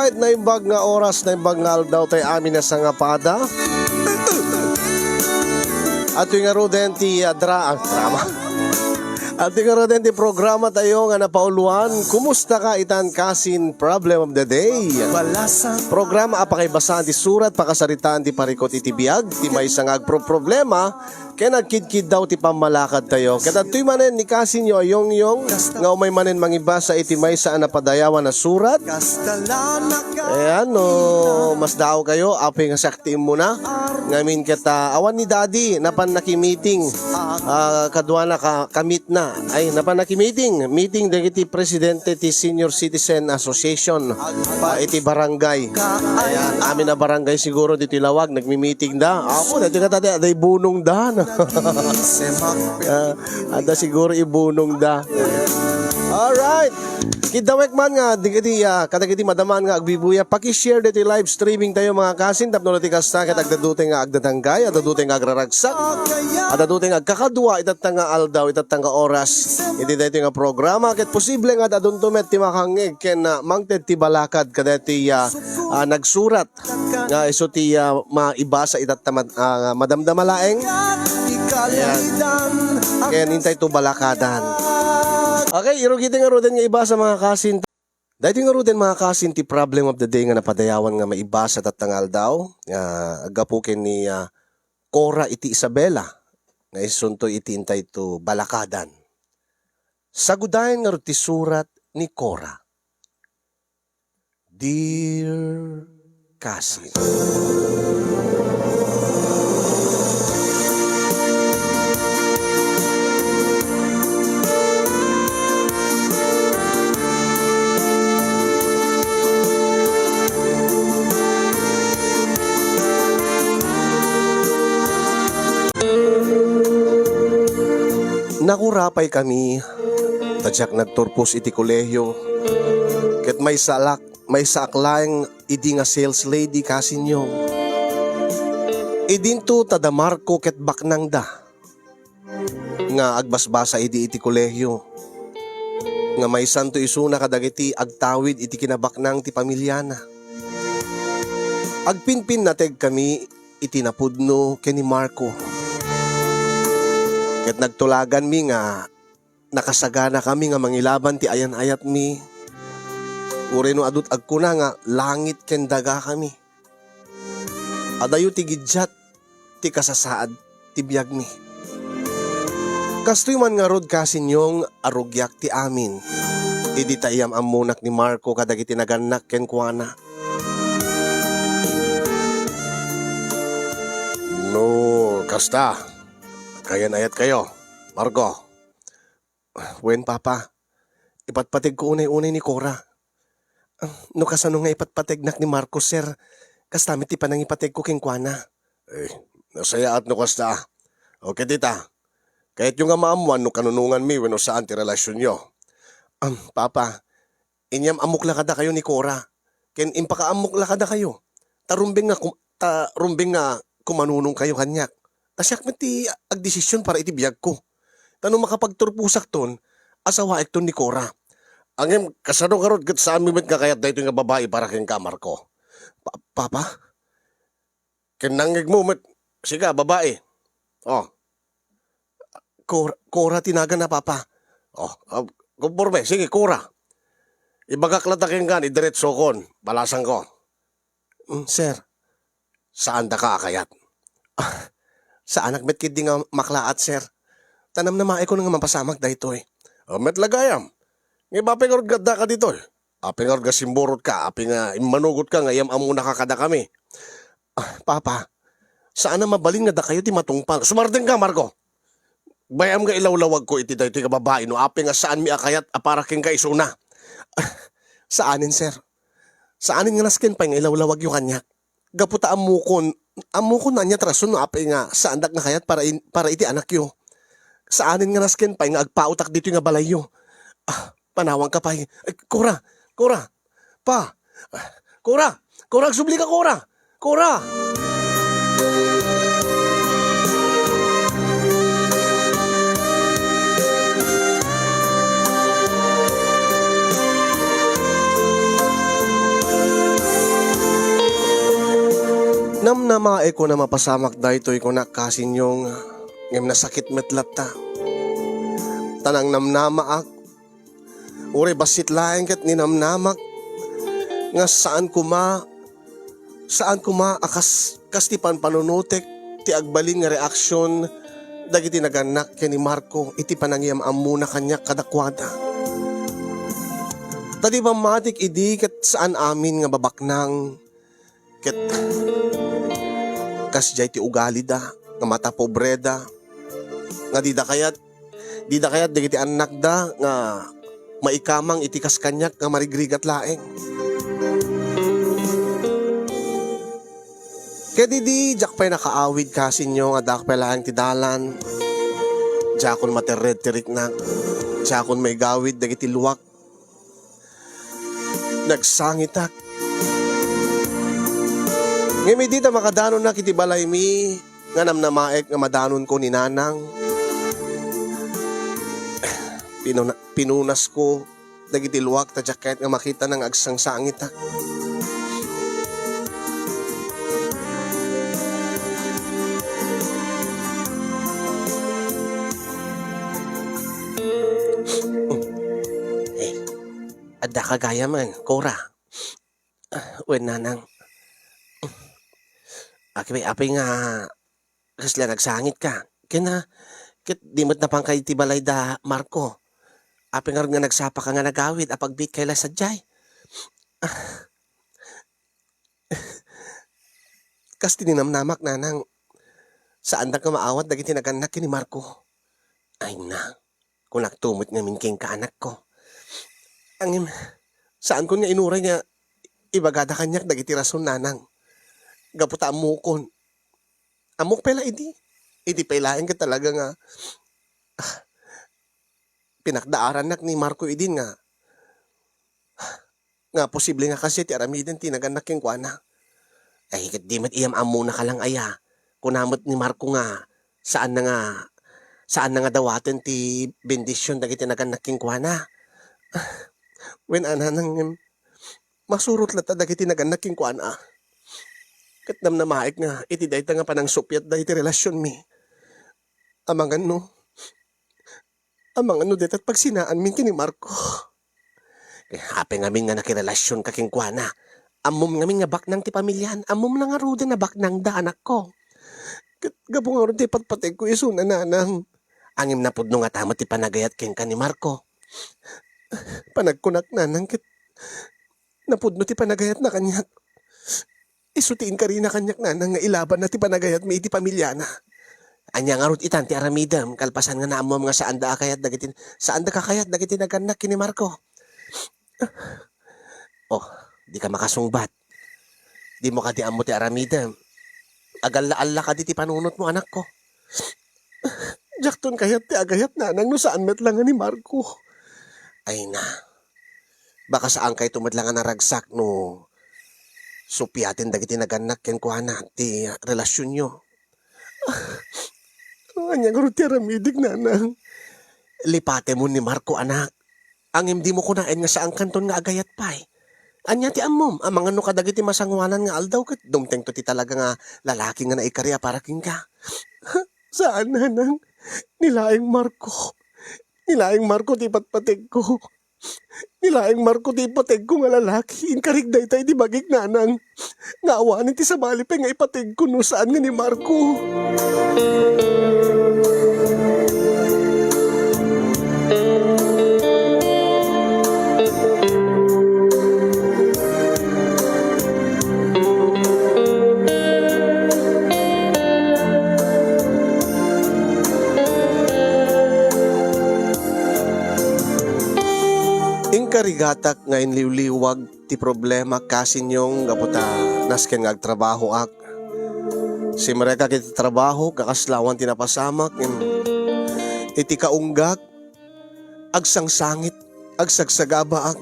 Alright, naimbag nga oras, naimbag nga aldaw tayo amin na sa nga pada. At yung nga roden ti drama. At yung nga roden ti programa tayo nga napauluan. Kumusta ka itan kasin problem of the day? Programa apakay basahan ti surat pakasaritaan ti parikot iti biyag. Ti may sangag problema. Kaya nagkidkid daw ti pamalakad tayo. Kaya tuy manen ni kasin nyo ayong nga umay manen mangibasa iti may saan na padayawan na surat. Ayan no, mas daw kayo apay nga saktiin mo na. Ngamin kita awan ni daddy napan naki-meeting. Kadwa na kamit na. Ay napan naki-meeting. Meeting dagiti presidente ti Senior Citizen Association iti barangay. Ayan, amin na barangay siguro dito Lawag nagmi-meeting da. Ako dito ka tati aday bunong da na. Ada siguro ibunong da. Alright. Kidawek man nga digiti kadagiti madaman nga agbibuya paki-share dito live streaming tayo mga kasin tapno ti kasta ket agdaduteng nga agdadanggay agdaduteng nga agraragsak agdaduteng agkakadua itatang nga aldaw itatang nga oras iti dito nga programa ket posible nga aduntumet ti makangeg ken mangted ti balakad kadati nagsurat nga iso ti maibasa itatang madamdamalaeng ayan ken hintay to balakadan. Okay, irugiti nga roden nga ibasa mga kasin. Dahil nga roden mga kasin ti problem of the day nga napadayawan nga maibasa tatangal daw. Agapukin ni Cora iti Isabela. Nga isunto iti intay to balakadan. Sagudayan nga ti surat ni Cora. Dear Kasin. Nakurapay kami, tadyak nagturpos iti kolehyo, ket may saaklang idi nga sales lady kasinyo. Idinto tada Marco ket baknang da, nga agbasbasa iti kolehyo, nga may santo isuna kadagiti agtawid iti kinabaknang ti pamilyana. Agpinpin nateg kami iti napudno ken ni Marco. Ket nagtulagan mi nga nakasagana kami nga mangilaban ti ayan-ayat mi. Ureno adut agkuna nga langit ken daga kami. Adayo ti gidyat ti kasasaad ti biyag mi. Kastoy man nga rod kasinyong arugyak ti amin. Idi tayam amunak ni Marco kadagiti naganak ken kuana. No, kasta. Kaya nayat kayo, Marco. Wen papa, ipatpatig ko unay-unay ni Cora. No kasano nga ipatpatignak ni Marco, sir. Kastamit ti panang ipatig ko king kuana. Nasaya at no kasta. Okay tita, kahit yung nga maamuan no kanunungan mi weno saan ti relasyon nyo. Papa, inyam amok lakada kayo ni Cora. Ken impakaamok lakada kayo. Tarumbing nga kumanunong kayo kanyak. Tasyak ti agdesisyon para iti biyag ko. Tanong makapagturpusak ton, asawaik ton ni Cora. Angem, kasano karod kat saan mimit nga kayat dahito nga babae para keng kamar ko. Papa? Kinangig mo, siga, babae. Oh. Cora tinaga na, papa. Oh, kumporme, sige, Cora. Ibagaklata keng gan, idiretso kon, balasang ko. Sir, saan da ka akayat? Sa anak met kidi nga maklaat, sir. Tanam na maay ko nga mapasamak dahito eh. Met lagayam. Nga bapeng orod gada ka dito eh. Apeng orod simburot ka, apeng imanugot ka, ngayam amo nakakada kami. Papa, saan na mabalin nga da kayo ti matungpal? Sumardeng ka, Marco. Bayam nga ilawlawag ko iti dahito nga babae, no apeng nga saan mi akayat aparaking ka isuna. Saanin, sir? Saanin nga nasken pa nga ilawlawag yung kanyak? Gaputa amukon na niya trason no apay nga sa andak na kayat para iti anak yo. Saanin nga nasken pa nga agpautak dito nga balay yo. Panawang ka pa. Cora, pa. Cora, agsubli ka, Cora. Mae ko na mapasamak daytoy ko na kasinyong ngem nasakit metlat ta. Tanang namnamaak. Uri basit laeng ket ninamnamak. Nga saan kuma akas kastipan panunutek ti agbalin nga reaksyon dagiti naganak ken ni Marco iti panangyam amuna kanya kadakwada. Tadi ba matik idi ket saan amin nga babaknang ket kasjay ti ugali da nga mata pobreda nga di da kayat dagiti anak da nga maikamang iti kaskanyak nga marigrigat laeng. Kaya di jak pa'y nakaawid kasinyo nga dak pa'y laeng ti dalan. Jakon materred tirik na. Jakon may gawid dagiti luwak. Nagsangitak. Ngayon may dita makadanon na kiti balay mi nga namnamaek nga madanon ko ni nanang. Pinunas ko dagiti luwak ta jacket nga makita ng agsang sangitak. Adda kagaya man, Cora. Wen nanang. Apay nga kasla nagsangit ka. Kina ket dimot na pangkay ti balay da Marco. Apay nga nagsapa ka nga nagawid apagbit kay la sadyay. Kas tininamnamak nanang. Saan da ka maawat dagiti naganak ni Marco? Ay na. Kung nagtumot nga min king kaanak ko. Angin, saan ko nga inuray nga ibagada kanyak dagiti rason nanang. Gaputa amukon. Amok pala idi. Idi pailain ka talaga nga pinakdaaran nak ni Marco idin nga. Nga posible nga kasi ti aramiden tinaganak yung kuana. Ay kat di mat iyam amuna ka lang aya. Kunamot ni Marco nga saan na nga dawaten ti bendisyon dagiti naganak yung kuana. When ananang masurot lata dagiti naganak yung kuana. Kat namnamaik nga iti dayta nga panang supyat dahi ti relasyon mi. Amang ano detat pagsinaan min kini Marco. Hape ngamin nga nakirelasyon kaking kuana. Amom ngamin nga baknang ti pamilyan. Amom na nga ruda na baknang da anak ko. Gabo nga rin ti patpateg ko iso na nanang. Angim na pudno nga tama ti panagayat ken ka ni Marco. Panagkunak nanang kit napudno ti panagayat na kanyak. Isutiin ka rin na kanyak nanang nga ilaban na ti panagayat may iti pamilya na. Anya nga rut itan ti aramidam kalpasan nga naamom nga saan da kakayat dagiti naganak kini Marco. Oh, di ka makasungbat. Di mo ka di amo ti aramidam. Agal-alla ka di ti panunot mo anak ko. Jakton kayat ti agayat nanang no saan met lang ni Marco. Ay na. Baka saan kay tumadlangan na ragsak no supyatin dagiti naganak ken kuana ti relasyon nyo. Anya nga ti aramidig nanang. Lipate mo ni Marco anak. Ang hindi mo kunain nga saan kanton nga agayat pay. Anya ti amom amang ano kadagiti masangwanan nga aldaw ket dumteng to ti talaga nga lalaki nga naikarya para king ka. Saan nanang? Nilaing Marco ti patpateg ko. Nilaing Marco ti ipateg ko nga lalaki. Inkarig daytay di bagik nanang. Nga awanin ti sabali pa nga ipateg ko no saan nga ni Marco. Karigatak ngayon liwliwag ti problema kasinyong gaputa nasken nga agtrabaho ak. Si mereka kiti trabaho kakaslawan tinapasamak iti kaunggak agsangsangit agsagsagaba ak.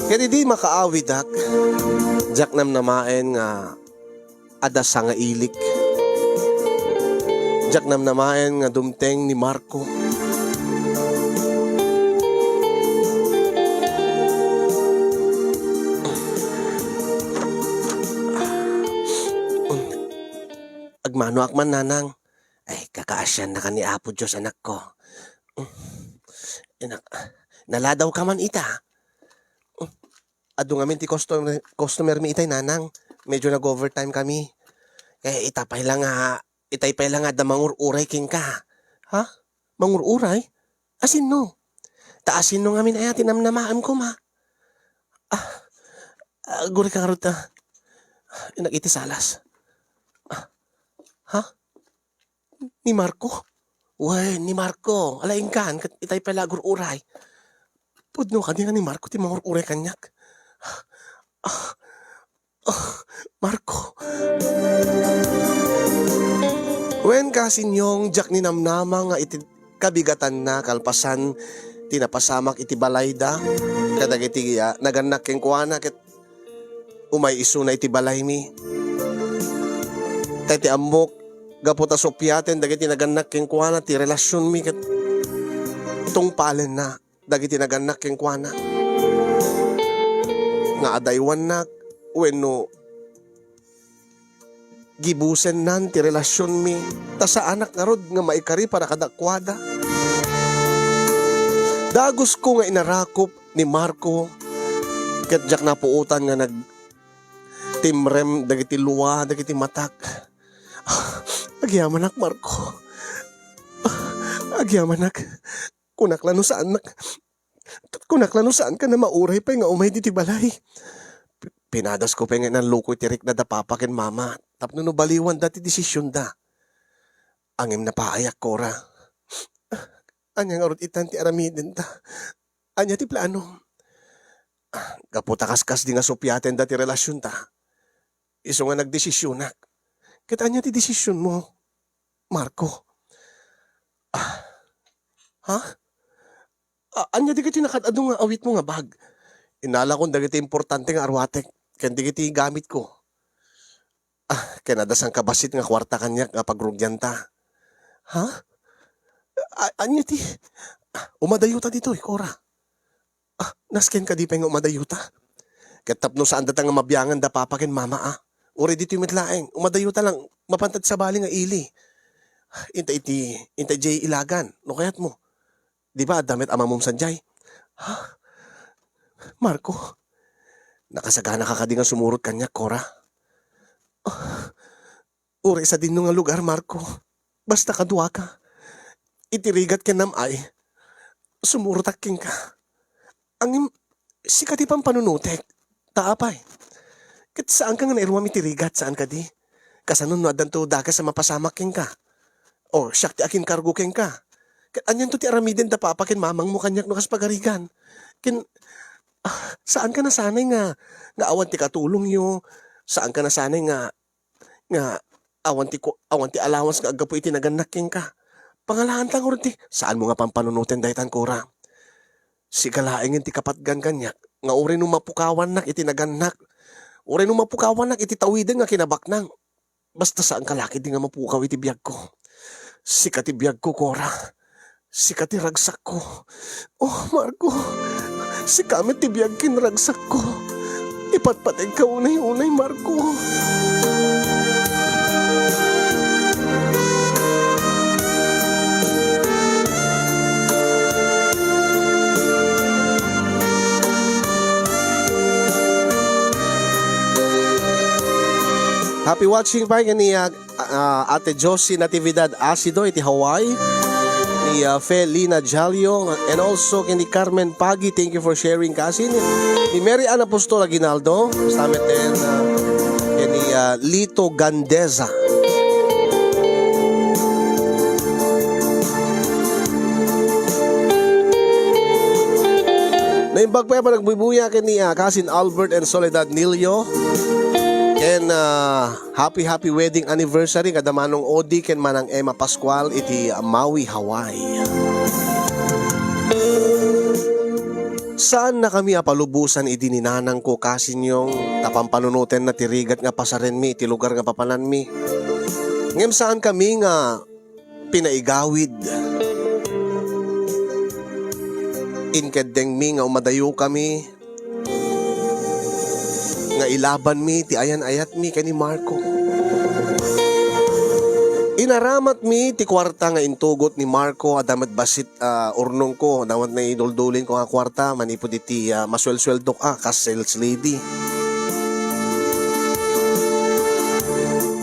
Kaya di makaawid ak jak namnamaen nga ada sa nga ilik. Jak namnamaen nga dumteng ni Marco. agmano akman nanang. Ay, kakaasyan na ka ni Apo Diyos, anak ko. Inak, naladaw ka man ita. Ado nga min ti customer mi itay nanang. Medyo nag-overtime kami. Eh, itay pa lang nga da mangururay king ka. Ha? Mangururay? Asin no? Taasin no nga min ayatin namnamaan ko ma. Guri ka nga ruta. Inak iti salas. Ha? Ni Marco? Uy, ni Marco. Alaing kan, itay pala gururay. Pudno ka ni Marco, ti mangururay kanyak. Marco. Wen kasinyong jak ni namnama nga iti kabigatan na kalpasan tinapasamak iti balayda kadagiti naganak ken kuana ket umay isu na iti balay mi. Tati amok gaputa sopyaten dagiti naganak ken kuana ti relasyon mi ket tungpalen na dagiti naganak ken kuana. Nga adaywan nak wenno gibusen nan ti relasyon mi ta sa anak nga rod nga maikari para kadakwada. Dagos ko nga inarakop ni Marco ket jak napuutan nga nag timrem dagiti luwa dagiti matak. Agyaman nak Marco. Agyaman nak kunaklano saan ka na mauray pa nga umay diti balay. Pinadas ko pa nga ng lukoy tirik na dapapakin mama. Tapno no baliwan dati desisyon da. Angim na paayak kora. Anya nga rot itan ti aramiden ta. Anya ti plano. Kaputa kaskas di nga supyaten dati relasyon ta. Iso nga nagdesisyon nak. Ket anya ti desisyon mo, Marco? Ha? Anya di kiti nakadado nga awit mo nga bag. Inala kong dagiti importante nga arwatek. Ken digiti gamit ko. Kenada sang kabasit nga kwarta kanyak nga pagrugyan ta. Ha? Anya ti? Umadayuta dito, Cora. Nasken ka di pa nga umadayuta? Katapno saan data nga mabiyangan da papakin mama Uri dito yung mitlaeng. Umadayuta lang. Mapantad sa bali nga ili. Inta jay ilagan. No kayat mo? Di ba damit ama mong sanjay? Ha? Marco, nakasagana ka nga sumurot kanya, Cora. Uri sa din nga lugar, Marco. Basta kadwa ka. Itirigat ka namay. Sumurot aking ka. Ang sikati pang panunutek. Taapay. Kat saan ka nga nairwam itirigat? Saan ka di? Kasanon no adan to dakas sa mapasamak king ka. O siyak ti akin kargo king ka. Kat anyan to ti aramiden da papakin mamang mo kanyak no kas pagarigan. Saan ka nasanay nga awan ti katulong yo? Saan ka nasanay nga awan ti allowance nga agapo iti naganaking ka? Pangalahan lang ron ti, saan mo nga pampanunutin daytan Cora? Sigalaingin ti kapatgan kanyak, nga uri nung mapukawan nak iti naganak. Uri nung mapukawan nak iti tawiden nga kinabaknang. Basta saan kalaki di nga mapukaw iti biyag ko. Sika ti biyag ko, Cora. Sika ti ragsak ko. Oh, Marco. Si kamit ti biyag kinragsak ko. Ipatpatid ka unay-unay, Marco. Happy watching pa ni Ate Josie Natividad Asido iti Hawaii. Ni Felina Jalio and also kini Carmen Pagi, thank you for sharing kasi ni Mary Ana Apostol Aguinaldo samet din kini Lito Gandeza. Naimbag pa ba nagbubuya kini Kasin Albert and Soledad Nilio. And happy wedding anniversary kada manong Odi ken manang Emma Pascual iti Maui, Hawaii. Saan na kami apalubusan iti ninanang ko kasinyong tapampanunutin na tirigat nga pasaren mi iti lugar nga papanan mi. Ngem saan kami nga pinaigawid. Inkedeng mi nga umadayo kami nga ilaban mi ti ayan ayat mi kani Marco. Inaramat mi ti kwarta nga intugot ni Marco adamat basit urnong ko nawat na iduldulin ko nga kwarta manipod iti maswel-sweldo kas sales lady.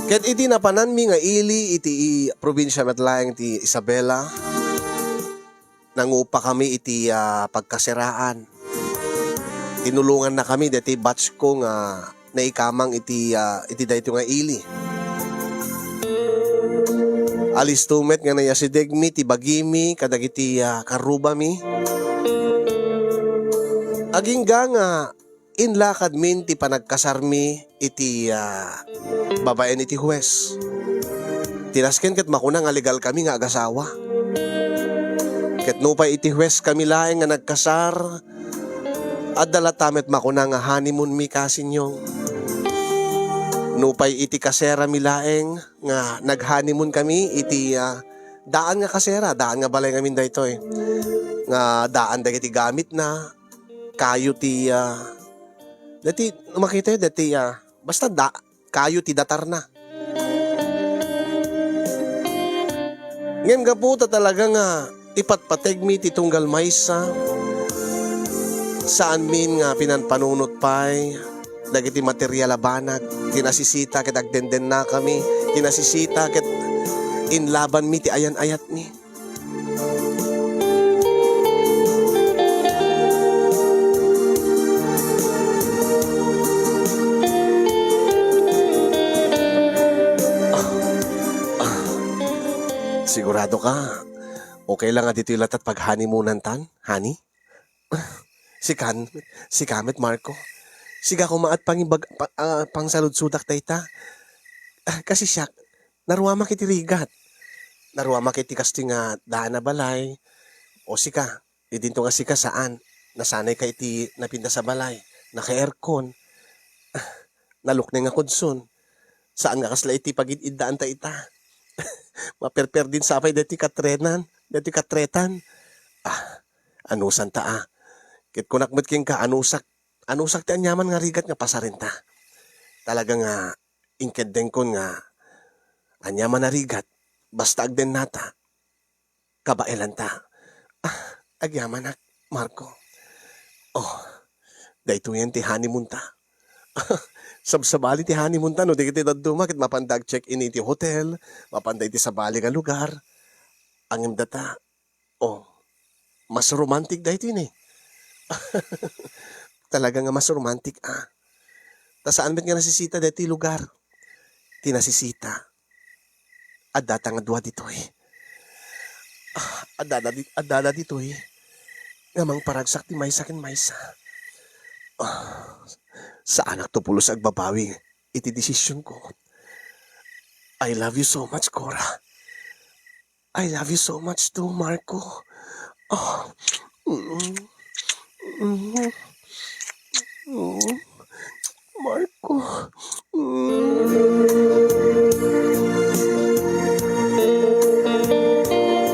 Ket iti napanan mi nga ili iti probinsya metlayang ti Isabela. Nangupa kami iti pagkasiraan. Tinulungan na kami dati batch ko nga naikamang iti dayto nga ili. Alis tumet nga nayasideg mi ti bagimi kadag iti karuba mi. Agingga nga inlakad min ti panagkasar mi iti babaen iti huwes. Tinasken ket makuna nga legal kami nga agasawa. Ket nupay iti huwes kami laeng nga nagkasar at dalatamet makuna nga honeymoon mi kasinyong. Nupay iti kasera mi laeng nga nag-honeymoon kami iti daan nga kasera, daan nga balay ngamin daytoy. Nga daan dagiti gamit na kayo ti dati makita dati basta kayo ti datar na. Ngem gaputa talaga nga ipatpateg mi ti tunggal maysa saan min nga pinanpanunot pay dagiti material abanag tinasisita ket agdenden na kami tinasisita ket inlaban mi ti ayan-ayat mi. Sigurado ka okay lang nga dito ilatat pag honeymoonan tan, honey? Si Kamet Marco. Siga kumaat pang saludsudak dayta. Kasi siya naruama kiti rigat. Naruama kiti kasti nga daan na balay. O sika, idinto nga sika saan? Nasanay ka iti napinda sa balay. Naka-aircon. Nalukne nga kudson. Saan nga kasla iti pag-idaan ta ita? Maperper din sapay deti katretan. Anusan ta Ket kunakmet king ka anusak ti anyaman nga rigat nga pasarinta. Talaga nga ingkedeng kon nga anyaman na rigat basta agden nata kabailan ta. Agyaman Marco. Oh, dayto yan ti honeymoon ta. Sabsabali ti honeymoon ta no digiti daduma ket mapandag check-in iti hotel, mapanday ti sabali nga lugar. Angem data. Oh, mas romantic dayto ni. Talaga nga mas romantic Ta saan bet nga nasisita deti lugar? Tinasisita. Adata nga dua ditoy. Adada ditoy. Ngamang paragsak ti maysa ken maysa. Sa anak to pulos agbabawi iti desisyon ko. I love you so much, Cora. I love you so much too, Marco. Oh. Marco.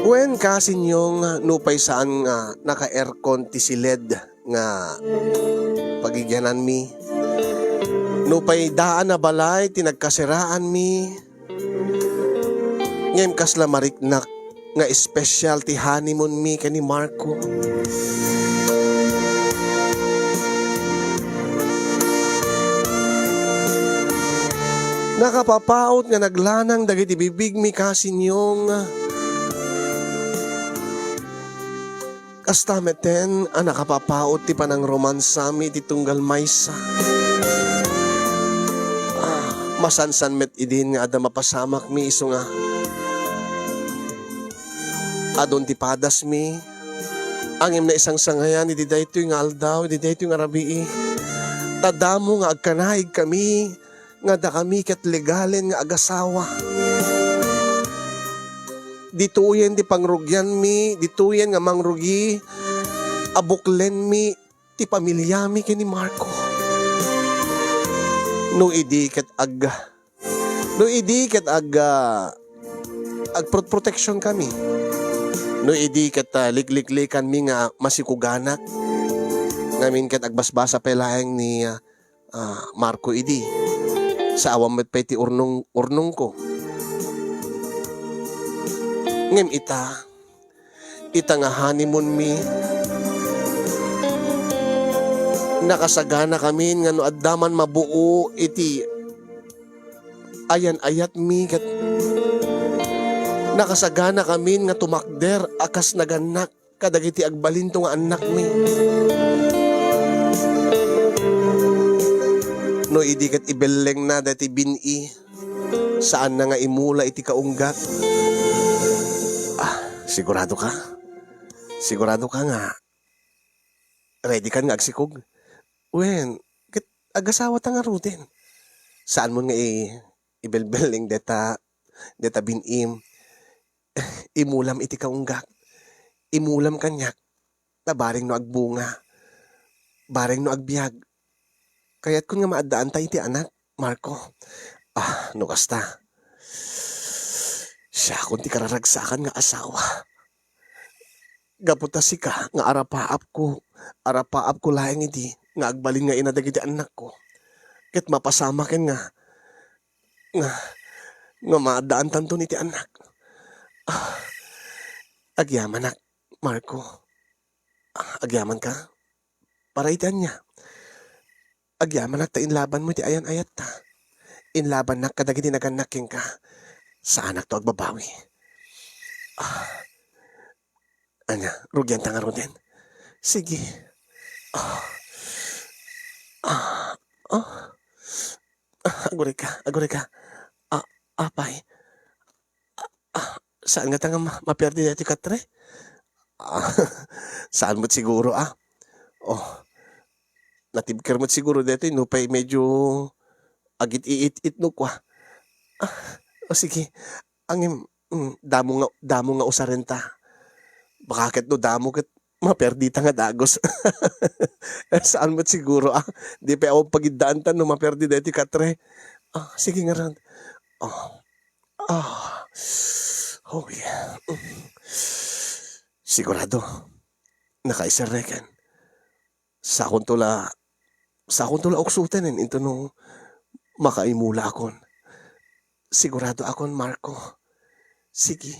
When kasin yung nupay saan nga naka-aircon ti siled nga pagigyanan mi. Nupay daan na balay tinagkasiraan mi. Ngem kasla mariknak nga special ti honeymoon mi kani Marco. Nakapapaot nga naglanang dagiti bibig mi kasinyong kastameten nakapapaot ti panang romansa mi ti tunggal maysa. Masansan met idin nga ada mapasamak mi iso nga adon ti padas mi angem na isang sangayan iti daytoy nga aldaw iti daytoy nga rabii tadamo nga agkanahig kami nga da kami ket legalen nga agasawa. Dituyen ti pangrugyan mi, dituyen nga mangrugi, abuklen mi, ti pamilya mi kini Marco. No idi ket agprotection kami. No idi ket likliklikan mi nga masikuganak. Ngamin ket agbasbasa pelaeng ni Marco idi. Sa awam met pay ti urnong ko. Ngem ita nga honeymoon mi, nakasagana kami nga no addaman mabuo iti ayan ayat mi kat nakasagana kami nga tumakder akas naganak kadagiti agbalinto nga anak mi. No idi kat ibeleng na dati bini saan na nga imula iti kaunggat. Sigurado ka? Sigurado ka nga ready ka nga agsikog? Wen, kat agasawa ta nga rutin. Saan mo nga ibelbeling deta binim imulam iti kaunggak. Imulam kanyak na baring no agbunga. Baring no agbiag. Kaya't kun nga maadaan tayo iti anak, Marco. No kasta. Siya kung ti kararagsakan nga asawa. Gaputasi ka nga arapaap ko laeng iti nga agbalin nga inadag iti anak ko. Ket mapasama ken nga maadaan tanto iti anak. Agyaman nak, Marco. Agyaman ka? Para itian niya. Agyaman nak ta inlaban mo iti ayan ayat ta. Inlaban nak kadagiti naganaking ka. Sa anak to agbabawi. Anya, rugyan ta nga ruden. Sige. Aguri ka. Apay. Saan nga ta nga maperdi dati katre? Saan mo't siguro natibker mo't siguro dati no pay medyo agit iit no kwa. Sige. Angim damo nga usarenta. Bakit no damo ket maperdita nga dagos. Saan mo't siguro di pa ako pagidaan tan no maperdi dati katre. Sige nga ran. Oh yeah. Sigurado. Nakaisarrekan. Sa akong tula oksutan ito no makaimula akon. Sigurado akon, Marco. Sige.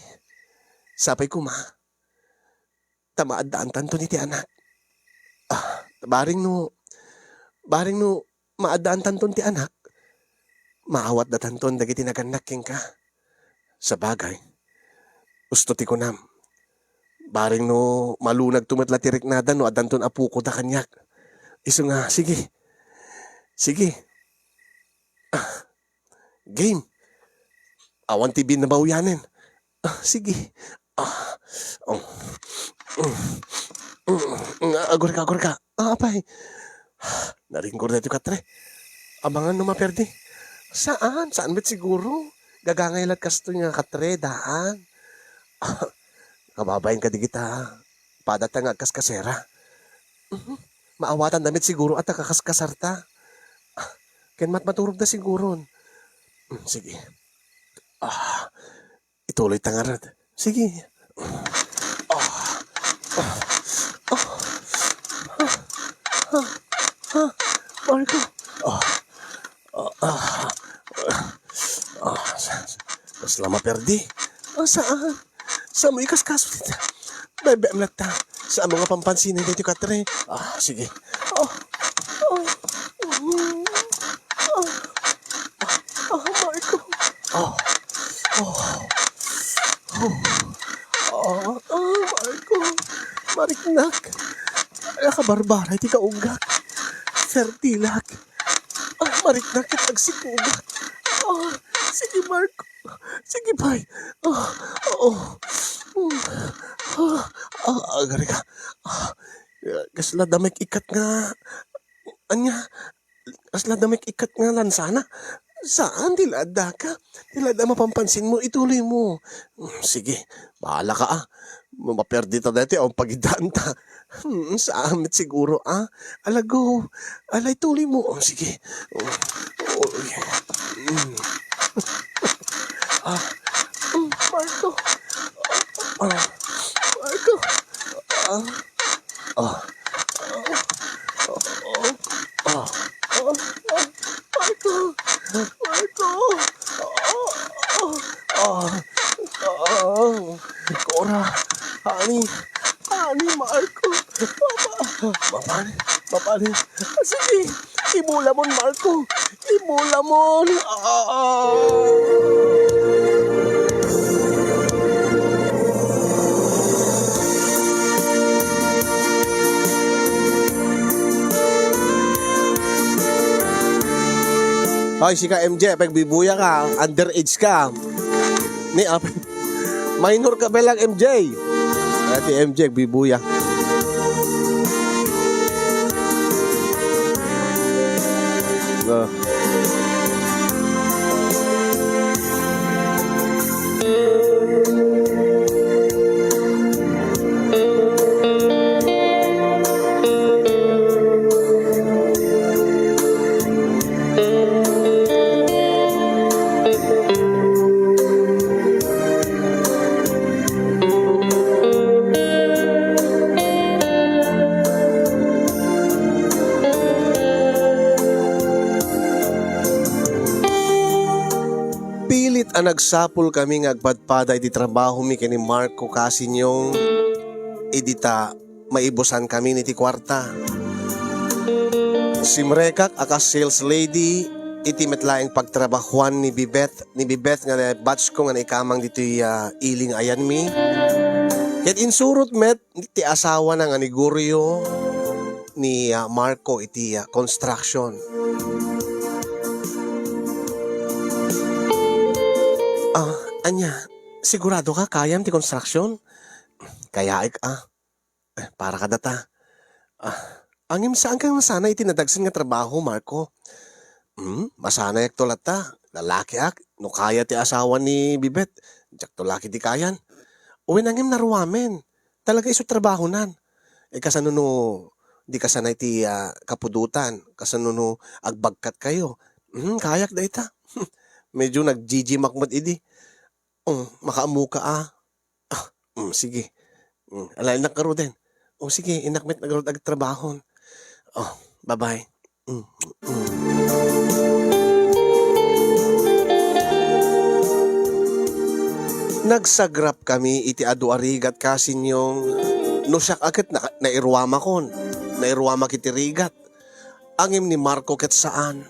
Sapay ko tamaadaan tanto ni ti anak. Baring no maadaan tanton ti anak. Maawat da tanton dagiti naganaking ka. Sa bagay. Gusto ti ko nam. Baring no malunag tumatla ti riknada no adanton apuko da kanyak. Iso nga, sige. Game. Awan ti binabawyanin. Sige. Agor ka. Apay. Naringkor na ito katre. Abangan no maperdi. Saan? Saan ba't siguro? Gagangaylat kasto nga katre, daan. Kababayin ka di kita. Padata nga kaskasera. Maawatan damit siguro at kakaskasarta. Ken maturog na siguro. Sige. Ituloy tangarad. Sige. Marco. Kasla maperdi. Saan? Sa mo ikaskaso dito. Bebem lang ta. Sa mga pampansinan dito katre. Sige. Marco. Marco. Mariknak. Nakabarbara, di ka unggak. Fertilak. Mariknak at agsikugak. Sige, Marco. Sige, bay. Agari ka. Kasla damik ikat nga. Anya. Kasla damik ikat nga lansana. Saan? Tilada ka? Tilada mapampansin mo. Ituloy mo. Sige. Bahala ka maperdi ta dati ang pagidaan ta. Saan mit siguro Alago. Alay tuloy mo. Sige. Marco. Marco. Marco. Cora, Ani, Marco. Mapani, mapani. Sige, ibulamon, Marco. Ibulamon. Hoy, si ka MJ, pagbibuya ka, underage ka. Ni, minor ka ba lang MJ? Ati MJ, bibuya. Pilit ang nagsapol kami nga agpadpada iti trabaho mi kini Marco Casinyong idita maibusan kami niti kwarta. Si Mrekak akas sales lady iti metlaeng pagtrabahuan ni Bibet nga batch ko nga naikamang dito iling ayan mi. Ket insurot met iti asawa na nga ni Gurio ni Marco iti construction. Anya, sigurado ka kayam ti construction? Kaya para ka data. Angim saan ka masana iti nadagsin nga trabaho, Marco? Masana yak tulata. Lalaki no kaya ti asawa ni Bibet. Jak tulaki ti kayan. Uwin angim naruwamen. Talaga iso trabaho nan. Kasano no, di kasana iti kapudutan. Kasano no, agbagkat kayo. Kayak da ita. Medyo nag-GG makmat idi. Makaamu ka sige. Ala inak karo din. Sige, inakmet nagarod ag trabahon. Bye-bye. Nagsagrap kami iti adu arigat kasinyong no siyak agad nairwama kon. Nairwama kiti rigat. Angim ni Marco ket saan.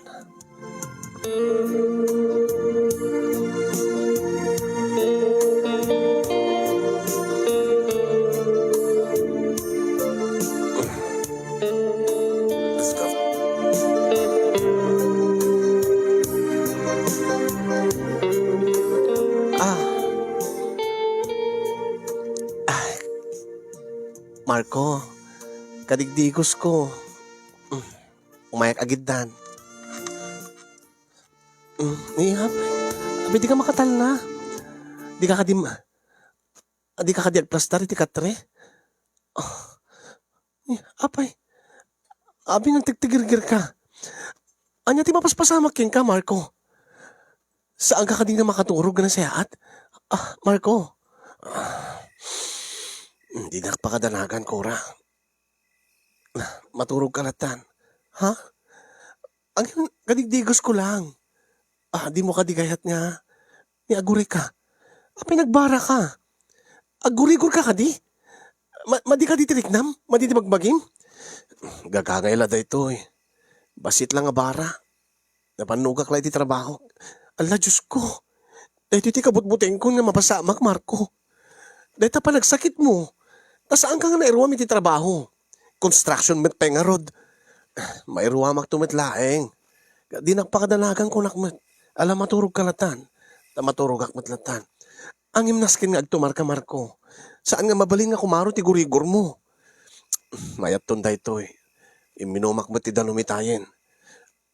Marco, kadigdigos ko. Umayak agiddan. Abi di ka makatal na. Di ka kadiagplastar iti katre. Apay, abi nang tigtigirgir ka. Anya ti mapaspasamak kin ka, Marco. Saan ka kading na makaturog na sayaat? Marco. Hindi na pakadanagan, Cora. Maturog ka latan. Ha? Ang kadigdigos ko lang. Di mo kadigayat nga. Ni aguri ka. Pinagbara ka. Agurigor ka kadi? Madi ka di tiriknam? Madi di magbagim? Gagangayla da ito eh. Basit lang nga bara. Napanugak lang iti trabaho. Ala, Diyos ko. Dahito iti kabutbuteng ko nga mapasamak, Marco. Dahito pa nagsakit mo. Saan ka nga nairuwam iti trabaho? Construction met pengarod. Mairuwamak tumitlaeng. Di nagpakadalagang ko nakmet. Alam maturog kalatan. Maturog akmatlatan. Ang imnaskin nga agtumar ka, Marco. Saan nga mabalin nga kumaro ti gurigor mo? Mayat tunda ito eh. Iminumak mo ti danumitayin.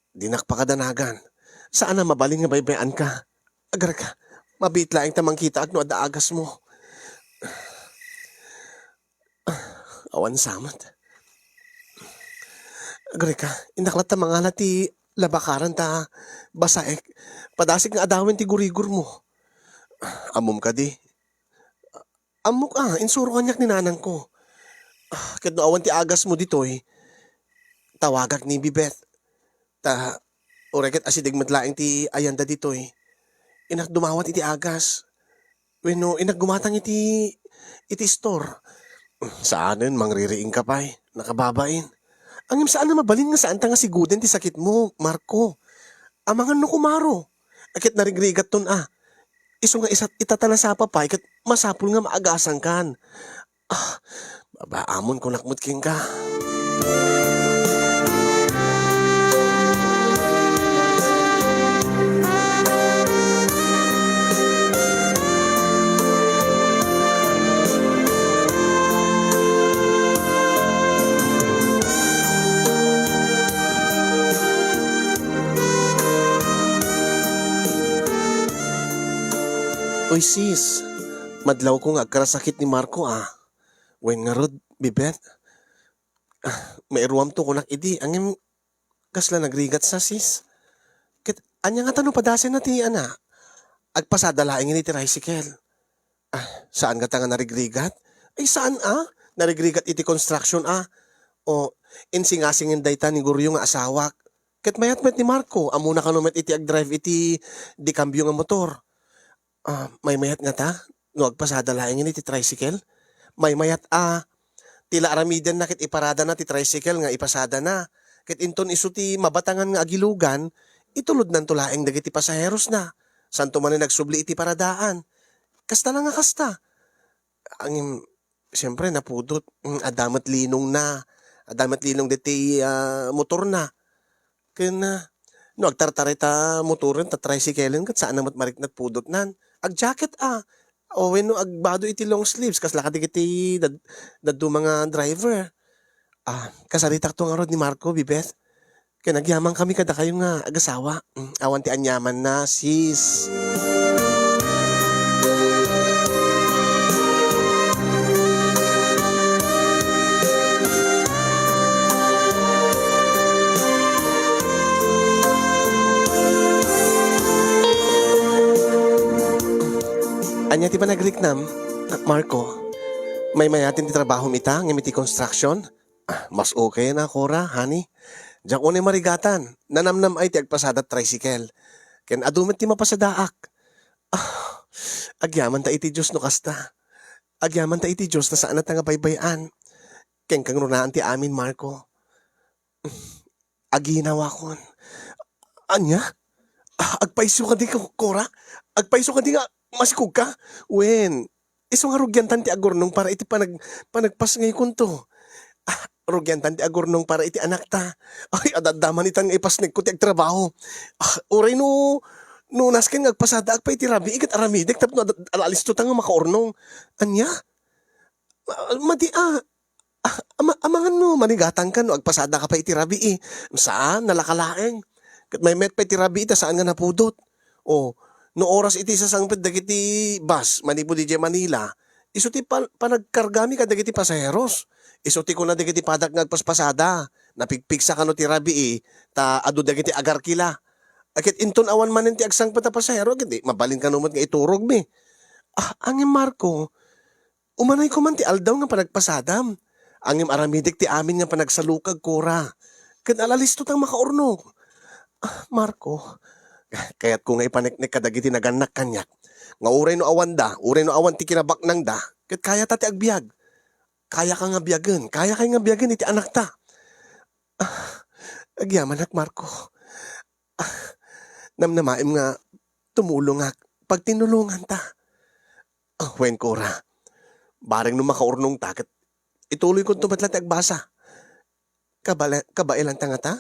Di nagpakadanagan. Saan na mabalin nga baybayan ka? Agar ka. Mabitlaeng tamang kita at no adaagas mo. Awan samat. Agri ka, indaklat ta mga ti labakaran ta basaek. Padasik nga adawin ti gurigor mo. Amom ka di. Amok insuro kanyak ni nanang ko. Ket no awan ti agas mo dito eh. Tawagak ni Bibet. Oreket asidig madlaing ti ayanda dito eh. Inak dumawat iti agas. Wenno inaggumatang iti store. Saanen mangririing ka pa'y, nakababain. Angim saan na mabalin nga saan ta nga siguden ti sakit mo, Marco. Amangan no kumaro. Akit narigrigat ton Iso nga itatalasa pa pa, ikat masapul nga maagasan kan. Babaamon ko nakmut king ka. Uy sis, madlaw ko nga agkarasakit ni Marco Wen nga rod, bibet. Mairuam to ko idi, angim kasla nagrigat sa sis. Kit, anya nga tanong padasin na ti agpasadalaing ini ti tricycle. Saan ka nga narigrigat? Ay saan Narigrigat iti construction O insingasingin dayta ni Guryo nga asawak. Ket mayat-met ni Marco, amuna ka numet iti agdrive iti di kambyo nga motor. May mayat nga ta? No agpasadalaing ini ti tricycle? May mayat tila aramidan na kit iparada na ti tricycle nga ipasada na. Kit inton isu ti mabatangan nga agilugan, itulod nan tulaeng dagiti pasaheros na. Santo man nagsubli iti paradaan. Kasta lang nga kasta. Ang siyempre napudot. Adamat linong na. Adamat linong diti motor na. Kaya na, no agtartarita motoren ta tricyclean kat saan namat marik nagpudot nan. Ag-jacket O when no agbado iti long sleeves kas lakad iti daddo mga driver. Kasaritak to nga rod ni Marco, Bibeth. Kaya nagyaman kami kada kayo nga agasawa. Awan ti anyaman na, sis. Anya ti ba nagriknam, Marco? May mayatin ti trabaho mita, ngimiti construction? Mas okay na, Cora, honey. Diyak ko ni marigatan, nanamnam ay ti agpasadat tricycle. Ken adumet ti mapasadaak. Agyaman ta iti Diyos no kasta. Agyaman ta iti Diyos na saan na nga baybayan. Ken kang runaan ti amin, Marco. Aginawa kon. Anya? Agpaiso ka di, Cora? Agpaiso ka di nga, masikog ka? Wen, iso nga rugyantan ti agurnong para iti panagpas ngay kunto. Rugyantan ti agurnong para iti anak ta. Ay, adadaman itang ipasnig ko ti agtrabaho. Uray no nasken nga agpasada agpa iti rabi, ikat aramidek, tapno alalis to tanga makaurnong. Anya? Amangan no, manigatan ka no, agpasada ka pa iti rabi Saan? Nalakalaeng. Kat may met pa iti rabi ita, saan nga napudot? No oras iti sasangpit dagiti bus, manipo di Manila, iso ti panagkargami ka dagiti pasaheros. Iso ti ko na dagiti padak ngagpaspasada, napigpigsa ka no ti rabi ta adu dagiti agarkila. Akit inton awan manen ti agsangpit ta pasahero, giti mabalin ka numot nga iturog mi. Angim Marco, umanay ko man ti aldaw nga panagpasadam. Angim aramidik ti amin nga panagsalukag, Cora. Ken alalistot ang makaurnog. Marco, kaya't ko nga ipaneknek kadagiti naganak kanyak. Nga uray no awan ti kinabak nang da, ket kaya ta ti agbiag. Kaya ka nga biyagan, kaya kay nga biyagan iti anak ta. Agyaman ak, Marco. Namnamaim nga tumulong ak, pag tinulungan ta. Wen, Cora, bareng no makaurnong ta, ket ituloy kong tumatla ti agbasa. Kabailan ta nga ta?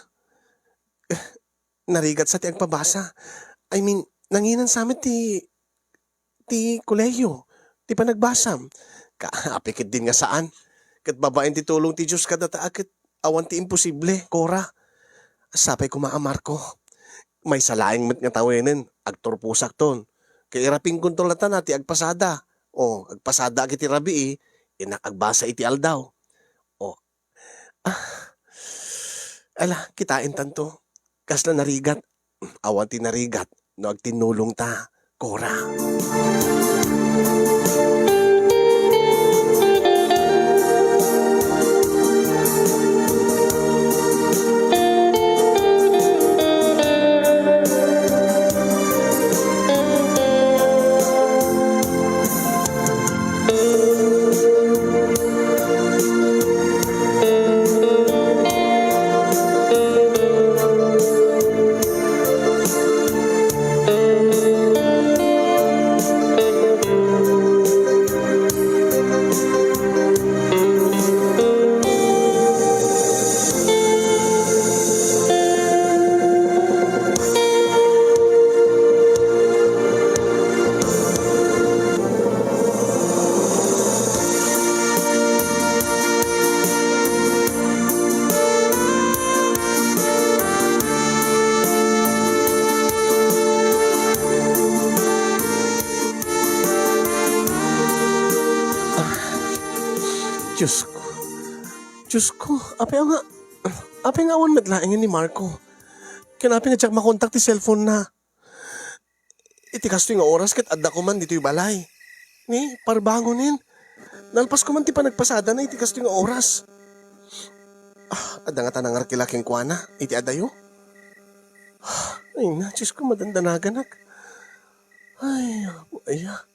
Narigat sa ti agpabasa. I mean, nanginan sa amin ti kolehiyo, ti panagbasam. Kaapikit din nga saan. Kat babaen ti tulong ti Diyos kada taakit awan ti imposible, Cora. Sapay ko Marco. May salaing met nga tawenen, agturpusak ton. Kaya iraping kontrolatan na ti agpasada. Agpasada iti rabi inakagbasa iti aldaw. Kitain tanto. Kasla narigat, awan ti narigat, no agtinulong ta, Cora. Diyos ko. Diyos ko, api nga awan madlaing ni Marco. Kinapi nga tsak makontak ti cellphone na. Iti kasto nga oras kat adda ko man dito yung balay. Ni, parbangonin. Nalpas ko man ti pa nagpasada na iti kasto nga oras. Adda nga tanang arkilaking kuana, iti adayo. Ay na, Diyos ko, madandanagan. Ay, aya.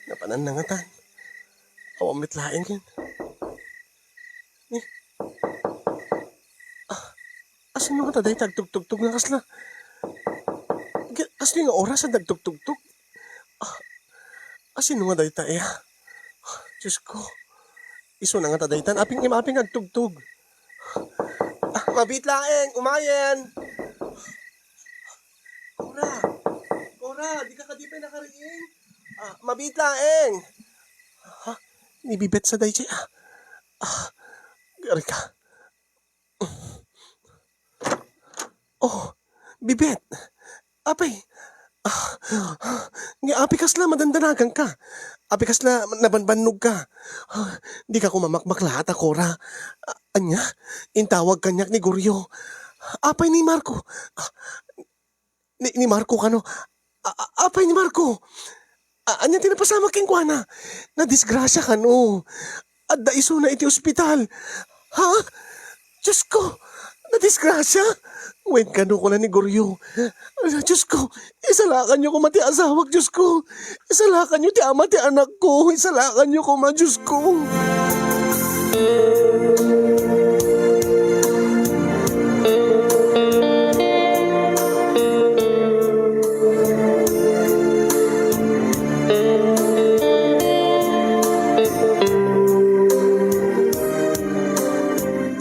Napanan na nga tan. Awamit lain yan. Ni. Asin mo nga taday tagtugtugtug na kasla. Kasi nga oras ang nagtugtugtug. Asin mo nga day tayo. Diyos ko. Iso na nga taday tan. Aping agtugtug. Mabit laeng. Umayen. Kora, di ka kadipay nakariing. Mabit laeng. Nibibet sa day siya. Gari ka. Oh, bibet. Apay. Nga apikas la madandanagan ka. Apikas la nabanbanog ka. Di ka kumamakmak lahat, Kora. Anya, intawag kanyak ni Goryo. Apay ni Marco. Ni Marco kano. Apay ni Marco. Anya tinapasama king kuana. Na disgrasya kano. Adda iso na iti ospital. Ha? Diyos ko. Na disgrasya. Wen kano ko na ni Goryo. Diyos ko. Isalakan niyo ko mati asawag. Diyos ko. Isalakan niyo ti ama ti anak ko. Isalakan niyo ko ma. Diyos ko.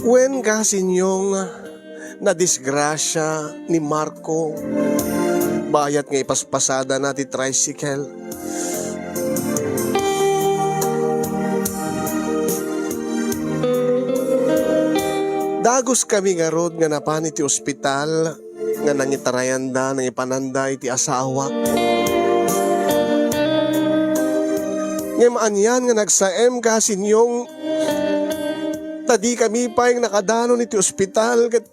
Wen kasin yung na disgrasya ni Marco, bayat nga ipaspasada na ti tricycle. Dagos kami nga rod nga napan iti ospital nga nangitarayanda nang ipananda iti asawa. Ngayon yan nga nagsaem kasin yung tadi kami pa yung nakadano niti ospital kat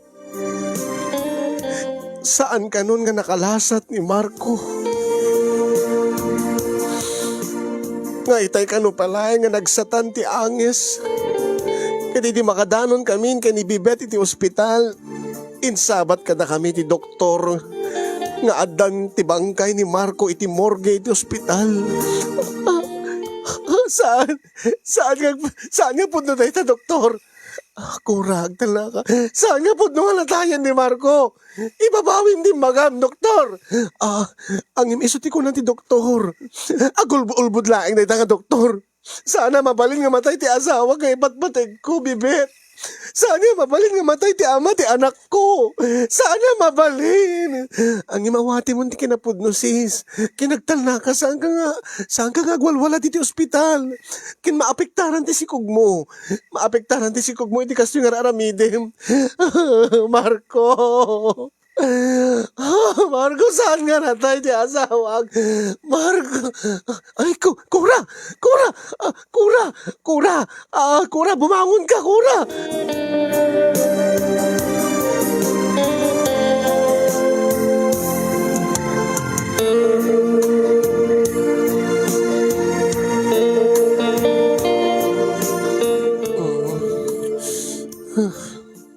saan ka nun nga nakalasat ni Marco? Nga itay ka no pala nga nagsatan ti anges. Kaya di makadanon kami kaya ni Bibet iti ospital. Insabat kada kami ti doktor nga adan ti bangkay ni Marco iti morgue iti ospital. Saan nga po na tayo ta, doktor? Kurag talaga. Saan nga po nung halatayan ni Marco? Ibabawin din magam, doktor. Ang imisoti ko na ti doktor. Agulbud laing na ita nga doktor. Sana mabalin nga matay ti asawa kay batbateg ko, Bibet. Sana mabalin nga matay ti ama ti anak ko. Sana mabalin. Ang imawati mo ti kinapudno sis. Kinagtal na ka saan ka nga agwalwala ti ospital. Kin maapektaran ti sikog mo. Maapektaran ti sikog mo iti kasto nga raramidem. Marco. Marco, saan nga natay ti asawag? Marco. Ay, Kura! Kura, bumangon ka, Kura!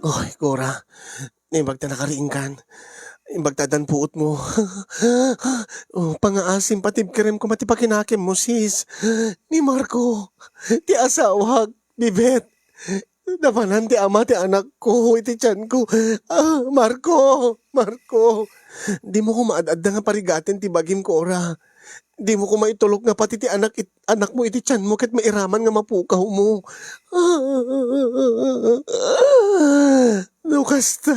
Oy, Kura. Imbag ta nakariingkan. Imbag tadan puot mo. Pangaasim patib kerem ko matipakinakim mo, sis. Ni Marco. Ti asawag. Bibet. Napanan ti ama ti anak ko. Iti tiyan ko. Marco. Di mo ko maadada nga parigatin ti bagim ko, ora. Di mo ko maitulok nga pati ti anak mo iti tiyan mo ket mairaman nga mapukaw mo. Kasta.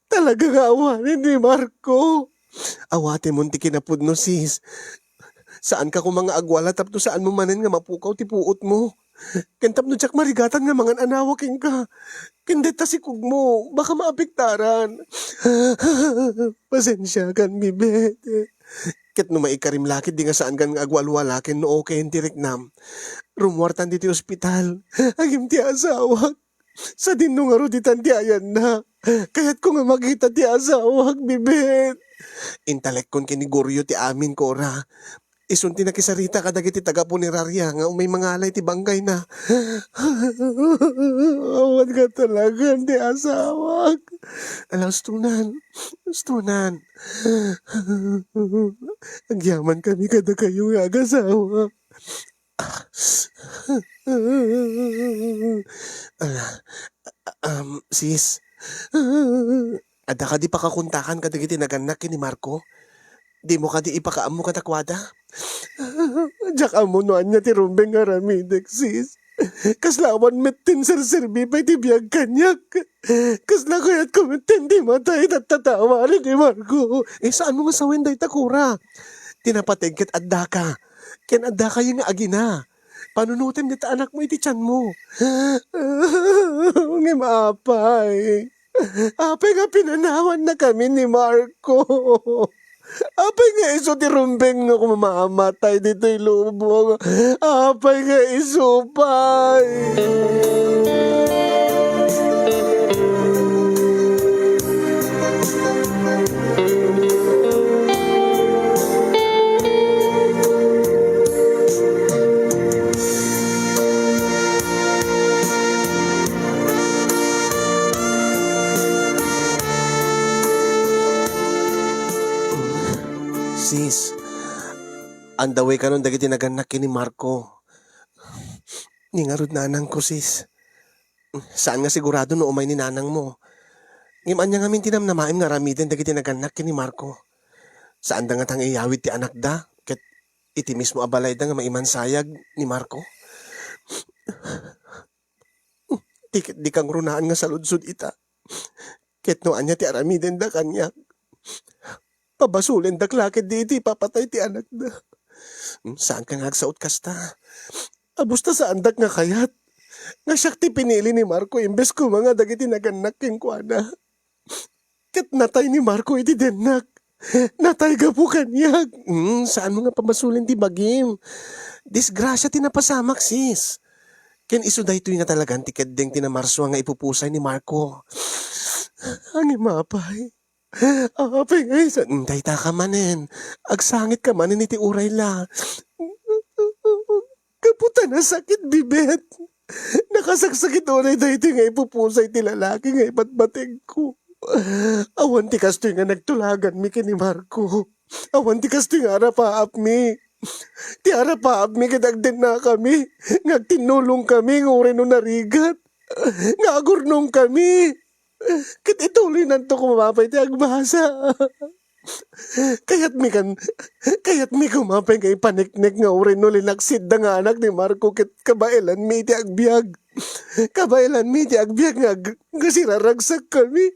Talaga nga awanin ni Marco. Awate mo ti kinapudno, sis. Saan ka kung mga agwala tapno saan mo manen nga mapukaw ti puot mo. Kentap no tsak marigatan nga mga anawaking ka. Kindet ta sikog mo. Baka maapektaran. Pasensya kan, Bibet. Ket no maikarim lakit di nga saan kan nga agwalwalakin no okay hindi riknam. Rumwartan diti ospital. Agim ti asawak. Sa dinno nga ro di tanti ayan na. Kaya't ko nga makita ti asawak, bibit. Intalek kon kini Goryo ti amin ko ra. Isunti na kisarita kadagiti taga punerarya nga umay mga alay ti banggay na. Awan ka talaga ti asawak. Alas tunan. Agyaman kami kada kayo nga agasawa. Ala, sis. Ada ka di pakakuntakan kadagiti naganak ni Marco? Di mo ka di ipakaam mo katakwada? Diyak amo no anya ti rumbeng nga ramidek, sis. Kaslawan metin serserbi pa iti biyag kanyak. Kasla kayat kumitin di matay tatawa ni Marco. Saan mo nga sawin day takura? Tinapateg ket adda ka. Ken adda ka yung agina. Panunutin nita anak mo iti tiyan mo. Ngimapay. Apay nga pinanawan na kami ni Marco. Apay nga iso ti rumbeng nga kumamamatay dito'y lubong. Apay nga iso pay. Sis, ang daway ka nun dagiti naganak ni Marco. Ningarod nanang ko, sis. Saan nga sigurado no umay ni nanang mo? Ngiman niya ngamin tinamnamaim nga ramiden dagiti naganak ni Marco. Saan da nga tang iyawid ti anak da? Ket iti mismo abalay da nga maimansayag ni Marco? Di kang runaan nga saludsud ita. Ket no anya ti aramiden da kanyak. Pabasulin da klakit di iti papatay ti anak da. Saan ka nga agsaot kasta? Abusta saan dak nga kayat? Nga siyak ti pinili ni Marco imbes ko mga dagiti naganak king kuana. Ket natay ni Marco iti denak. Natay ga po kanyag. Saan mo nga pabasulin ti bagim? Disgrasya ti napasamak, sis. Ken iso daytoy nga talagang ti keddeng tinamarso nga ipupusay ni Marco. Ang imapay. Apay nga isa, dayta ka manen. Agsangit ka manen iti uray la. Kaputa na sakit, bibet. Nakasagsakit uray dayto nga ipupusay ti lalaki nga ipatbateg ko. Awan ti kastoy nga nagtulagan mi kini Marco. Awan ti kastoy nga arapaap mi. Ti arapaap mi kadagden na kami. Ngagtinulong kami nga uray no narigat. Nga agurnong kami. Kat ituloy nanto kumapay ti agbasa. Kayat mi kumapay nga ipaniknik nga urin no linaksid da nga anak ni Marco ket kabailan mi ti agbyag. Kabailan mi ti agbyag nga siraragsak kami.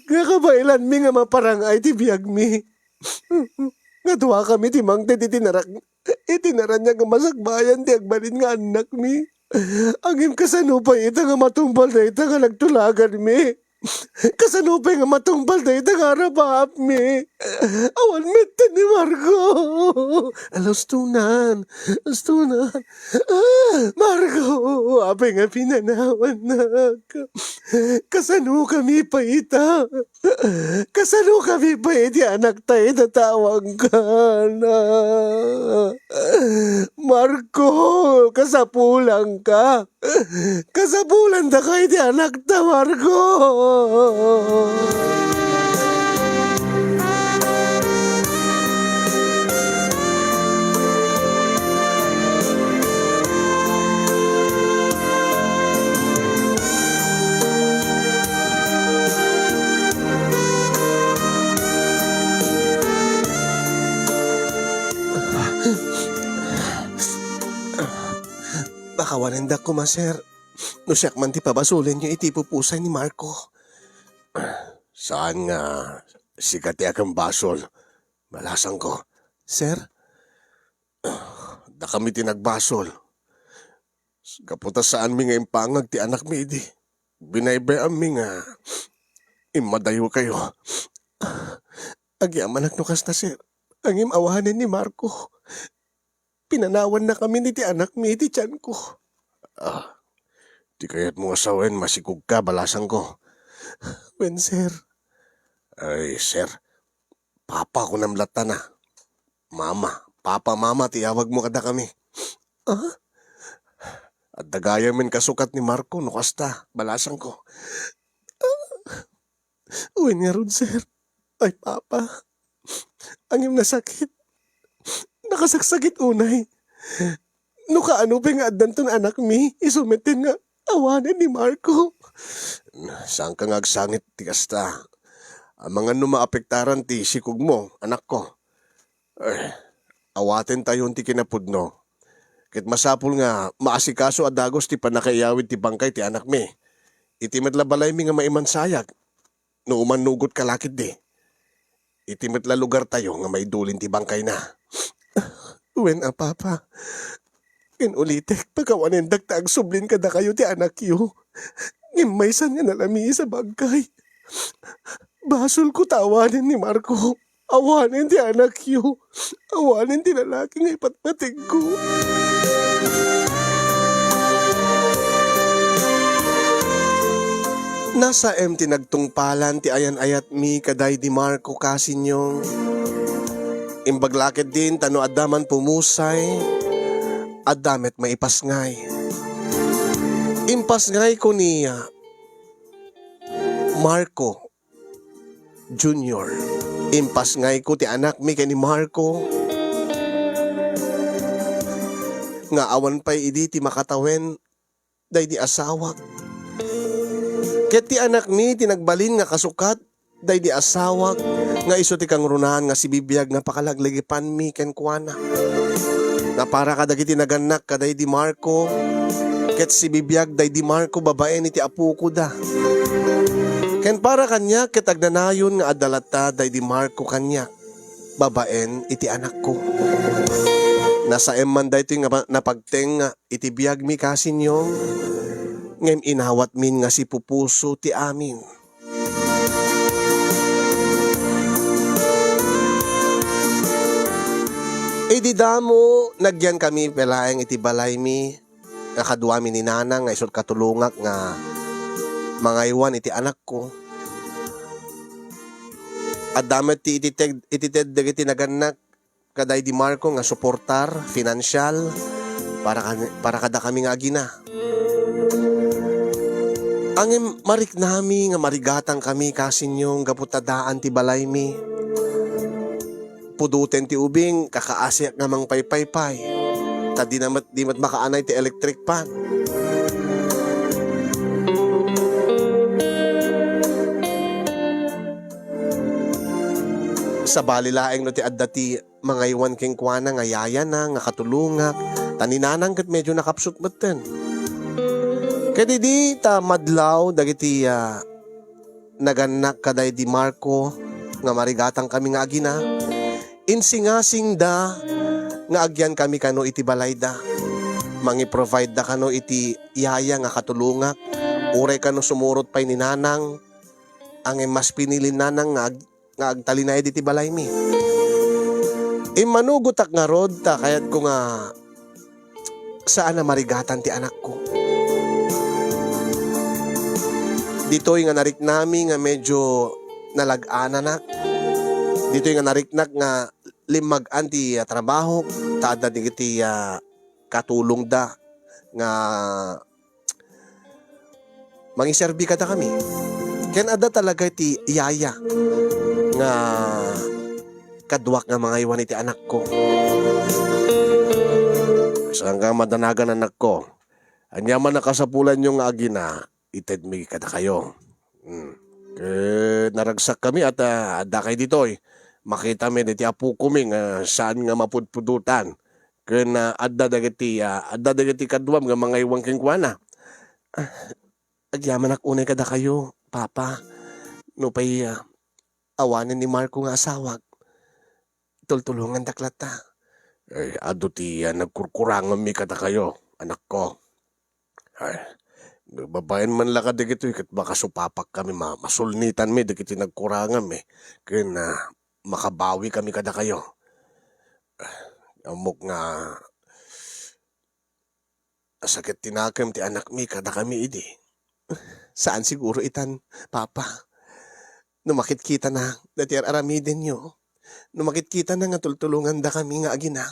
Nga kabailan mi nga maparangay ti biyag mi. Nga duwa kami ti mangte ti itinaran niya nga masakbayan ti agbalin nga anak mi. Angim kasanupay ita nga matumbal na ita nga nagtulagan mi. Kasanupay nga matumbal na ita nga arapaap mi. Awan meten ni Marco. Astunan. Marco, apay nga pinanawan na. Kasano kami pa ita. Kasano kami pa iti anak tayo natawag ka na. Marco, kasapulang ka. Kasapulan da ka iti anak ta, Marco. Baka walendak ko, maser. No siyak man ti pabasulin niyo iti pupusay ni Marco. Saan nga sikat ti akang basol? Malasang ko. Sir? Da kami tinagbasol. Kaputa saan mi nga impangag ti anak mi di. Binaybayan mi nga imadayo kayo. Agyaman nukas na sir. Ang imawahanin ni Marco. Pinanawan na kami ni ti anak mi ti tiyan ko. Ah, di kaya't mo asawen masikog ka balasan ko. Wen sir. Ay sir, papa ko namlatan na. Mama, papa mama tiyawag mo kada kami. Ah? At dagaya min kasukat ni Marco no kasta, balasan ko. Uwin nga ron, sir. Ay, papa. Ang iyong nasakit. Nakasaksakit unay. No kaano pa nga adan ton anak mi, isumitin nga awanan ni Marco. Saan ka nga agsangit ti kasta? Ang mga numaapektaran ti sikog mo, anak ko. Ay, awaten tayo ti kinapudno. Kit masapul nga maasikaso adagos ti panakayawid ti bangkay ti anak mi. Iti madlabalay mi nga maimansayag. No umanugot kalakit di. Iti matla lugar tayo nga maidulin ti bangkay na. Uwen papa. Inulitek pagkawanin dagtag sublin kada kayo ti anak yu. Ngimaysan nga nalami sa bangkay. Basol ko tawanin ni Marco. Awanin ti anak yu. Awanin ti lalaki nga ipatpatig ko. Nasa empty nagtungpalan ti ayan-ayat mi kaday di Marco kasinyong. Imbaglakit din tano adaman pumusay, adamet maipasngay. Impasngay ko niya Marco Junior. Impasngay ko ti anak mi kay ni Marco. Nga awan pa'y idi ti makatawen, day di asawak. Ket ti anak mi tinagbalin nga kasukat, day di asawak, nga iso ti kang runahan nga si bibiyag nga pakalaglagipan mi ken kuana. Nga para kadagiti naganak kaday di Marco, ket si bibiyag day di Marco babaen iti apu ko da. Ken para kanya ket agnanayon nga adalata day di Marco kanya, babaen iti anak ko. Nasa emman da ito nga napagteng nga iti biyag mi kasinyong, ngem inawat min nga si pupuso ti amin. Di damo, nagyan kami pelaeng iti balay mi, nga kadwa mi ni nanang nga isot katulungak nga mga iwan iti anak ko. At damet ti itited dagiti naganak, kaday di Marco nga suportar, financial, para kada kami nga agina. Ang marik nami nga marigatang kami kasinyong gaputadaan ti balay mi. Puduten ti ubing kakaasyak nga mang paypaypay. Ta di mat makaanay ti electric pan. Sa balilaeng no ti adda ti mga iwan king kuana nga yaya na nga katulungak. Taninanang ket medyo nakapsut maten. Kaya di ta madlaw dagiti naganak kaday di Marco nga marigatang kami nga agina. Insingasing da nga agyan kami kano iti balay da. Mangi-provide da kano iti yaya nga katulungak. Uray kano sumurot pa'y ni nanang. Ang mas pinili nanang nga agtalinay iti balay mi. Manugutak nga rod ta kayat ko nga saan na marigatan ti anak ko. Dito'y nga narik nami nga medyo nalag-ana na. Dito'y nga nariknak nga limag-an ti trabaho, tada digiti katulong da nga mangiserbi kada kami. Ken ada talaga ti yaya nga kadwak nga mga iwan iti anak ko. Saan ka madanagan anak ko? Anyaman nakasapulan yung agina, ited mi kada kayo. Naragsak kami at adda kay ditoy. Makita mi iti apu kuming saan nga mapudpudutan. Ken adda dagiti kadwam nga mga iwang kengkuana. Agyaman ak unay kada kayo, papa. No pay awanin ni Marco nga asawag. Tultulungan daklata. Ay, ado ti nagkurkurangan mi kada kayo, anak ko. Ay, babaen man laka digito kat baka supapak kami masulnitan mi digiti nagkurangan mi. Ken makabawi kami kada kayo. Amok nga sakit tinakam ti anak mi kada kami idi. Saan siguro itan, Papa? Numakit kita na, dati aramidin nyo. Numakit kita na nga tultulungan da kami nga agina.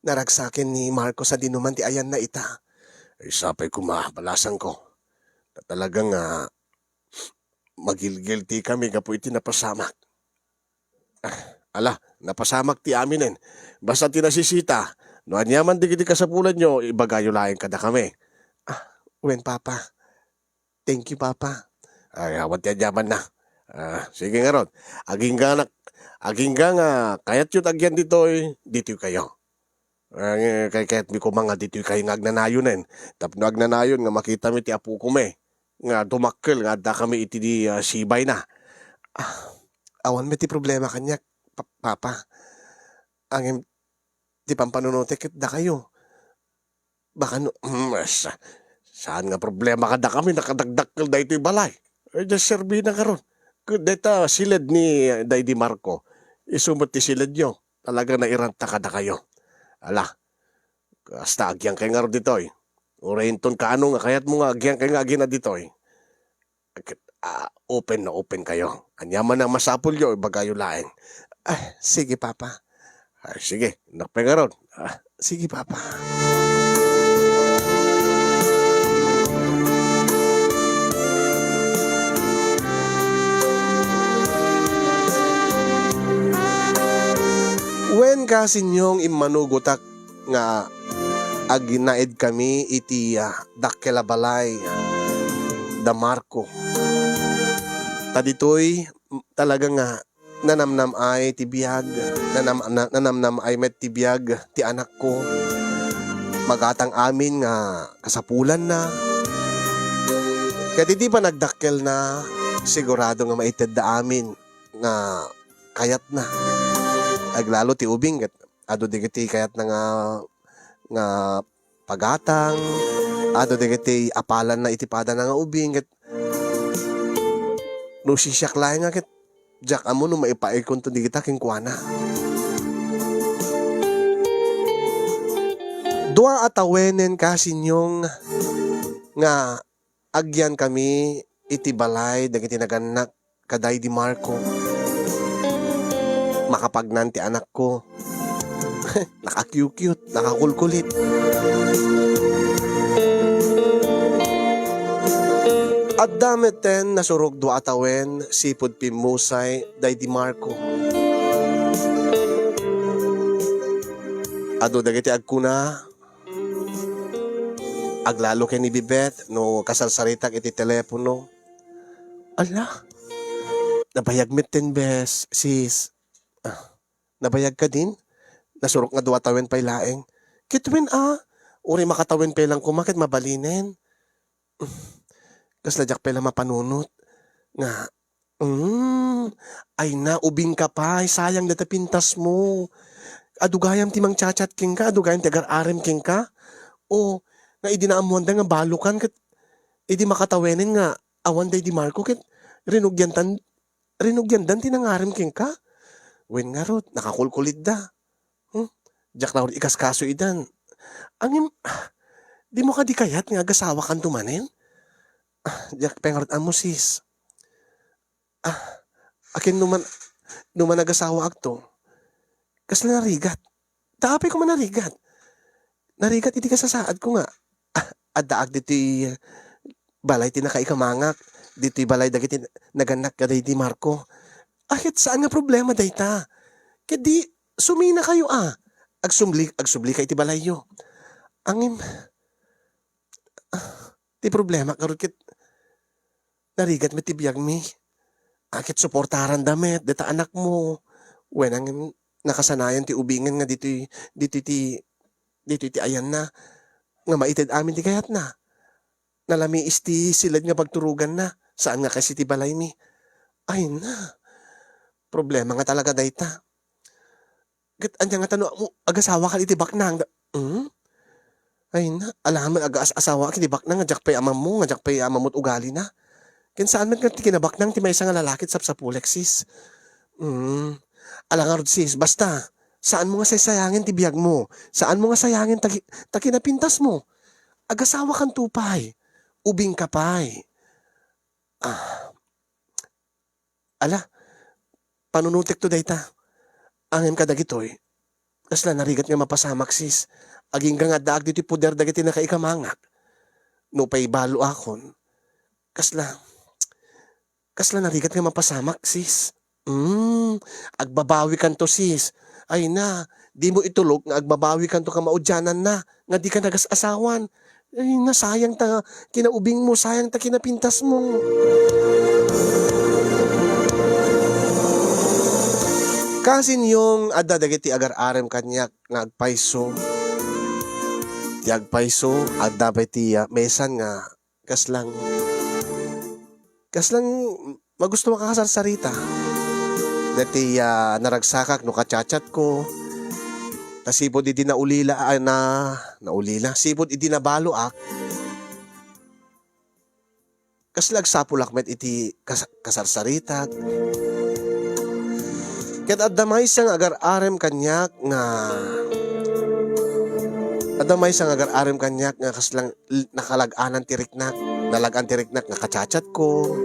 Naragsakin ni Marco sa dinuman ti ayan na ita. Ay sapay ko balasan ko. Na talagang magilgilti kami nga po iti napasamak. Napasamak ti aminen. Basta tinasisita. No anyaman di kiti kasapulan nyo, ibagayo laing kada kami. Wen, Papa. Thank you, Papa. Ay, awat ti adyaman na. Sige nga ron. Aging nga nga, kayat yun agyan dito kayo. Kaya't mi ko mga dito kayo nga agnanayonen. Tapno agnanayon nga makita mi ti apu ko me. Nga dumakkel nga da kami iti di sibay na. Awan mi ti problema kanya, Papa. Ang di pampanunotek da kayo. Baka saan nga problema kada kami nakadagdakkel da ito'y balay. Just serbi na karon. Deta silid ni Daydi Marco. Isumot ti silid nyo. Talaga na iranta kada kayo. Hasta agyang kay nga ro ditoy. Urahinton ka nga kayat mo nga agyang kay nga agina ditoy. Open na open kayo. Anyaman ang masapul yo, ibagayo laeng. Sige, Papa. Sige, nakpe nga ron. Sige, Papa. Wen kasinyong imanugutak nga aginaid kami iti dakkelabalay da Marco. Taditoy talaga nga nanamnam ay ti biyag, nanamnam ay met ti biyag ti anak ko. Magatang amin nga kasapulan na. Kaya di pa nagdakkel na, sigurado nga maited da amin nga kayat na. Aglalo ti ubing ado digiti kayat na nga pagatang, ado digiti apalan na itipada na nga ubing no sisyak laeng nga jak amo no maipaikon to digita king kuana. Dua atawenen kasinyong nga agyan kami iti balay dagiti naganak kaday di Marco. Makapagnan ti anak ko. Naka-cute, nakakulkulit. At damit ten nasurog dua atawen sipod pimusay Daydi Marco. Ado dagiti agkuna. Aglalo kay ni Bibet no kasalsaritak iti telepono. Nabayag mit ten bes, sis. Nabayag ka din? Nasurok nga duwa tawen pa'y laeng. Kitwin uri makatawen pa lang kumakit mabalinen. Kasladyak pa lang mapanunot. Nga, ay na, ubing ka pa, ay sayang data pintas mo. Adugayam timang chachat king ka, adugayam tigar-arem king ka. O, nga idinaamuan da nga balukan, kat idi makatawenin nga, awan day di Marco, kat rinugyandan tinangarem king ka. Wen nga rod, nakakulkulit da. Diyak na rod ikaskaso idan. Di mo ka di kayat nga agasawa kan tumanin? Diyak pengarod amo sis. Akin numan nagasawa agto. Kas na narigat. Tapay ko man narigat. Narigat iti kasasaad ko nga. Adaag dito'y balay ti nakaikamangak. Dito'y balay dagiti naganak kaday di Marco. Akit saan nga problema dayta? Kaya di, sumina kayo agsubli kay ti balayo. Ti problema karot kit narigat met ti biyag mi. Akit suportaran damit, deta anak mo. Wen ang nakasanayan ti ubingan nga dito ti ayan na. Nga maited amin ti kayat na. Nalami isti silad nga pagturugan na. Saan nga kasi ti balay mi? Ay na. Problema nga talaga dayta. Anya nga tano mo, agasawa ka itibak na. Ay na, alaman asawa ka itibak na, nga jakpay amam mo, nga jakpay amam mo't ugali na. Kin saan man ka kinabak nang ti may nga lalakit sapsapulek sis. Alangarod sis, basta. Saan mo nga sayangin ti biyag mo? Saan mo nga sayangin takinapintas mo? Agasawa kan tupay. Ubing kapay. Ala, panunutik to dayta. Angem ka dagitoy. Kasla narigat nga mapasamak sis. Aging nga daag dito puder dagiti na kaikamangak. No pay balo akon. Kasla narigat nga mapasamak sis. Agbabawi kan to sis. Ay na, di mo itulog nga agbabawi kan to ka maudyanan na. Nga di ka nagas-asawan. Ay na, sayang ta kinaubing mo, sayang ta kinapintas mo. Kasin yung adadagiti agar-arem kanyak nga agpaiso. Ti agpaiso, adapay ti mesan nga kaslang magusto makakasarsarita. Dati naragsakak no kachachat ko. Tasipod idi naulila sipod idi nabaloak. Kaslag sapulak met iti kasarsaritak. Ket addamay sang agar-arem kanyak nga kaslang nakalag-anan tiriknak. Nalagan tiriknak nga kachachat ko.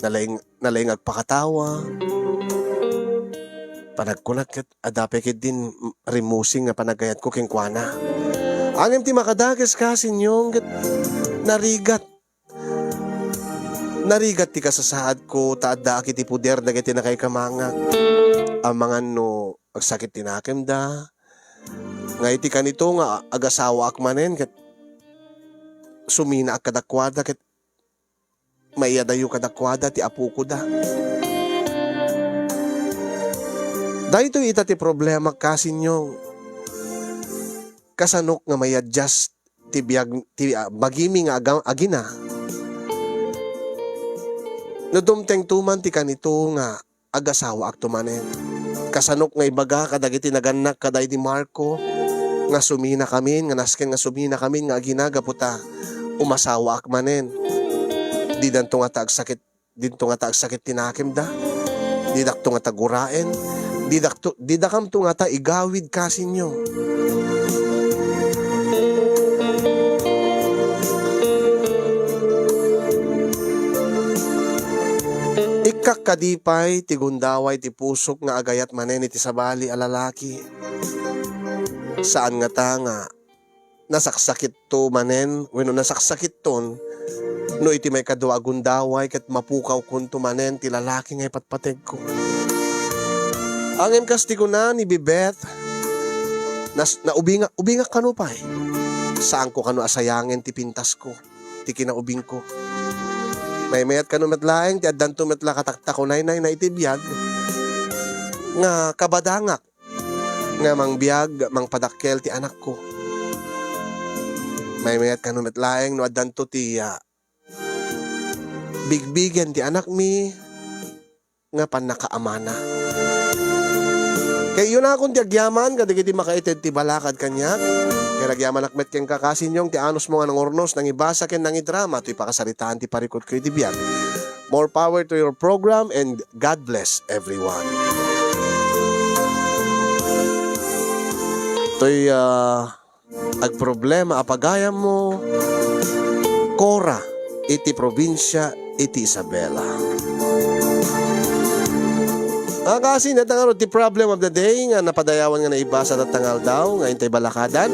Nalaing agpakatawa. Panagkunak ket adape ket din remusing nga panagayat ko kengkwana. Angem ti makadages kasin yung ket narigat ti kasasaad ko taadda akiti puder dagiti nakaikamangak. Amangan no agsakit tinakem da. Nga iti kanito nga agasawa akmanen ket sumina ak kadakwada ket maiyadayo kadakwada ti apu ko da. Dahito ita ti problema kasin yung kasanok nga may adjust ti bagimi nga agina. No dumteng tuman ti kanito nga agasawa aktumanen. Kasanok nga ibaga kadagiti naganak kaday di Marco nga sumina kami, nga nasken nga sumina kami nga agina gaputa umasawa akmanen. Di danto nga tagsakit tinakim da. Di dakto nga taguraen. Di dakam to nga ta igawid kasin nyo. Ikak kadipay ti gundaway ti pusok nga agayat manen iti sabali a lalaki. Saan nga ta nga nasaksakit to manen wenno nasaksakit ton no iti may kadwa gundaway ket mapukaw kun to manen ti lalaki nga ipatpateg ko. Angem kasti ko na ni Bibet na ubinga kanupay. Saan ko kano asayangin ti pintas ko, ti kinaubing ko. May mayat kano metlaeng ti addan to metla katakta ko nay na itibiyag nga kabadangak nga mangbiag mangpadakkel ti anak ko. May mayat kano metlaeng no addan to ti bigbigen ti anak mi nga panakaamana. Kaya yun akong ti agyaman, kadigiti makaited ti balakad kanyak. Kaya agyaman akmet keng kakasinyong ti anos mo nga ng ornos, nang ibasa ken nang idrama, ti pakasaritaan ti parikot ko iti biyag. More power to your program and God bless everyone. To'y agproblema apagayam mo, Cora, iti probinsya, iti Isabela. Kasi natangarod ti problem of the day nga napadayawan nga naibasa tatangal daw nga intay balakadan.